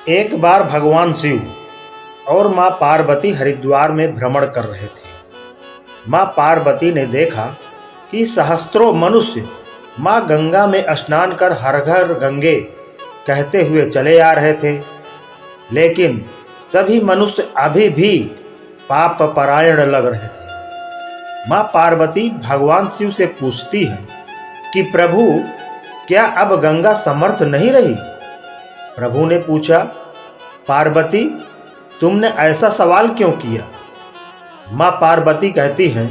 एक बार भगवान शिव और माँ पार्वती हरिद्वार में भ्रमण कर रहे थे। माँ पार्वती ने देखा कि सहस्त्रों मनुष्य माँ गंगा में स्नान कर हर घर गंगे कहते हुए चले आ रहे थे, लेकिन सभी मनुष्य अभी भी पाप परायण लग रहे थे। माँ पार्वती भगवान शिव से पूछती है कि प्रभु, क्या अब गंगा समर्थ नहीं रही? प्रभु ने पूछा, पार्वती, तुमने ऐसा सवाल क्यों किया? माँ पार्वती कहती हैं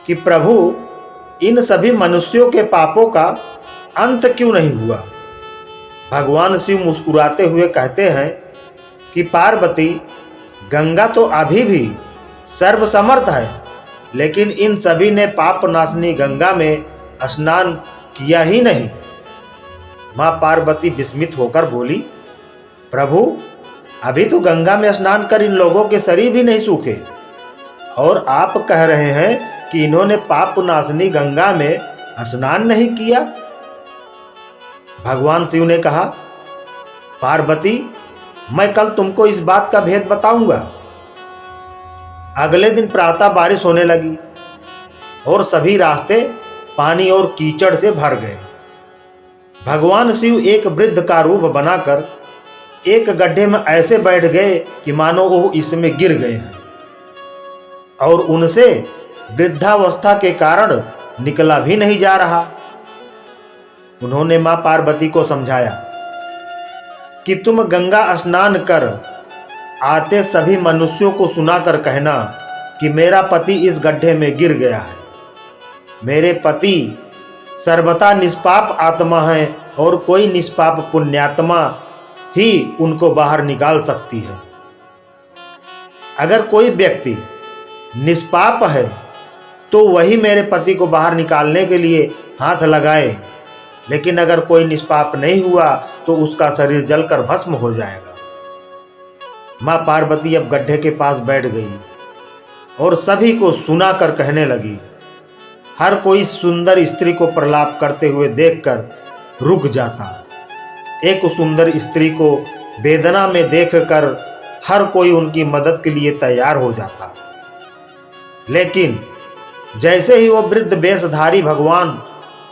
कि प्रभु, इन सभी मनुष्यों के पापों का अंत क्यों नहीं हुआ? भगवान शिव मुस्कुराते हुए कहते हैं कि पार्वती, गंगा तो अभी भी सर्वसमर्थ है, लेकिन इन सभी ने पाप नाशनी गंगा में स्नान किया ही नहीं। माँ पार्वती विस्मित होकर बोली, प्रभु, अभी तो गंगा में स्नान कर इन लोगों के शरीर भी नहीं सूखे, और आप कह रहे हैं कि इन्होंने पाप नाशनी गंगा में स्नान नहीं किया। भगवान शिव ने कहा, पार्वती, मैं कल तुमको इस बात का भेद बताऊंगा। अगले दिन प्रातः बारिश होने लगी और सभी रास्ते पानी और कीचड़ से भर गए। भगवान शिव एक वृद्ध का रूप बनाकर एक गड्ढे में ऐसे बैठ गए कि मानो वो इसमें गिर गए हैं, और उनसे वृद्धावस्था के कारण निकला भी नहीं जा रहा। उन्होंने मां पार्वती को समझाया कि तुम गंगा स्नान कर आते सभी मनुष्यों को सुनाकर कहना कि मेरा पति इस गड्ढे में गिर गया है। मेरे पति सर्वथा निष्पाप आत्मा है और कोई निष्पाप पुण्यात्मा ही उनको बाहर निकाल सकती है। अगर कोई व्यक्ति निष्पाप है तो वही मेरे पति को बाहर निकालने के लिए हाथ लगाए, लेकिन अगर कोई निष्पाप नहीं हुआ तो उसका शरीर जलकर भस्म हो जाएगा। माँ पार्वती अब गड्ढे के पास बैठ गई और सभी को सुनाकर कहने लगी। हर कोई सुंदर स्त्री को प्रलाप करते हुए देखकर रुक जाता। एक सुंदर स्त्री को वेदना में देखकर हर कोई उनकी मदद के लिए तैयार हो जाता, लेकिन जैसे ही वो वृद्ध वेशधारी भगवान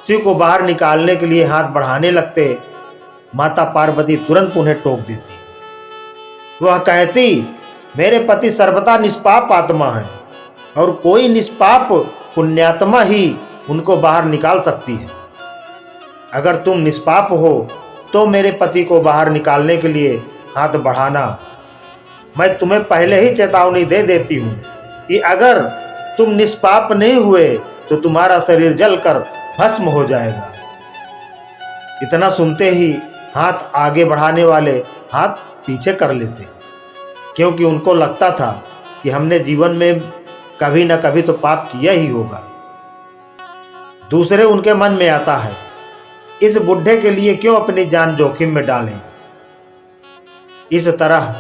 शिव को बाहर निकालने के लिए हाथ बढ़ाने लगते, माता पार्वती तुरंत उन्हें टोक देती। वह कहती, मेरे पति सर्वथा निष्पाप आत्मा है और कोई निष्पाप पुण्यात्मा ही उनको बाहर निकाल सकती है। अगर तुम निष्पाप हो तो मेरे पति को बाहर निकालने के लिए हाथ बढ़ाना। मैं तुम्हें पहले ही चेतावनी दे देती हूँ कि अगर तुम निष्पाप नहीं हुए तो तुम्हारा शरीर जलकर भस्म हो जाएगा। इतना सुनते ही हाथ आगे बढ़ाने वाले हाथ पीछे कर लेते, क्योंकि उनको लगता था कि हमने जीवन में कभी न कभी तो पाप किया ही होगा। दूसरे उनके मन में आता है, इस बुढ़े के लिए क्यों अपनी जान जोखिम में डालें। इस तरह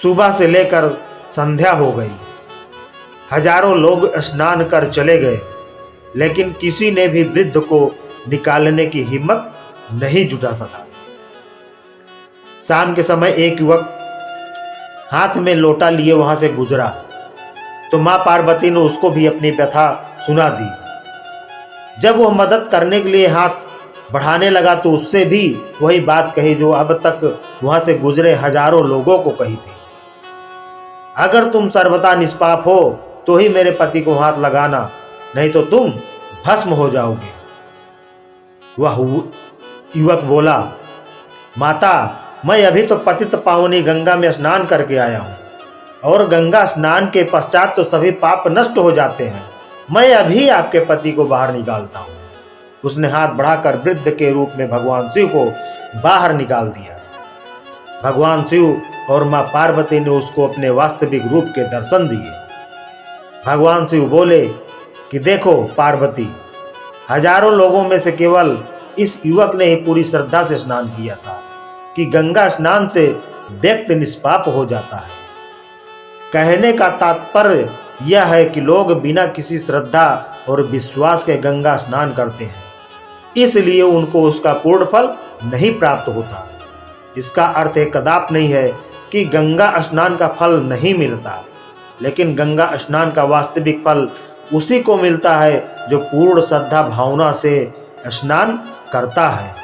सुबह से लेकर संध्या हो गई। हजारों लोग स्नान कर चले गए, लेकिन किसी ने भी वृद्ध को निकालने की हिम्मत नहीं जुटा सका। शाम के समय एक युवक हाथ में लोटा लिए वहां से गुजरा तो मां पार्वती ने उसको भी अपनी व्यथा सुना दी। जब वह मदद करने के लिए हाथ बढ़ाने लगा तो उससे भी वही बात कही जो अब तक वहां से गुजरे हजारों लोगों को कही थी। अगर तुम सर्वथा निष्पाप हो तो ही मेरे पति को हाथ लगाना, नहीं तो तुम भस्म हो जाओगे। वह युवक बोला, माता, मैं अभी तो पतित पावनी गंगा में स्नान करके आया हूँ, और गंगा स्नान के पश्चात तो सभी पाप नष्ट हो जाते हैं। मैं अभी आपके पति को बाहर निकालता हूँ। उसने हाथ बढ़ाकर वृद्ध के रूप में भगवान शिव को बाहर निकाल दिया। भगवान शिव और माँ पार्वती ने उसको अपने वास्तविक रूप के दर्शन दिए। भगवान शिव बोले कि देखो पार्वती, हजारों लोगों में से केवल इस युवक ने ही पूरी श्रद्धा से स्नान किया था कि गंगा स्नान से व्यक्ति निष्पाप हो जाता है। कहने का तात्पर्य यह है कि लोग बिना किसी श्रद्धा और विश्वास के गंगा स्नान करते हैं, इसलिए उनको उसका पूर्ण फल नहीं प्राप्त होता। इसका अर्थ एक कदाप नहीं है कि गंगा स्नान का फल नहीं मिलता, लेकिन गंगा स्नान का वास्तविक फल उसी को मिलता है जो पूर्ण श्रद्धा भावना से स्नान करता है।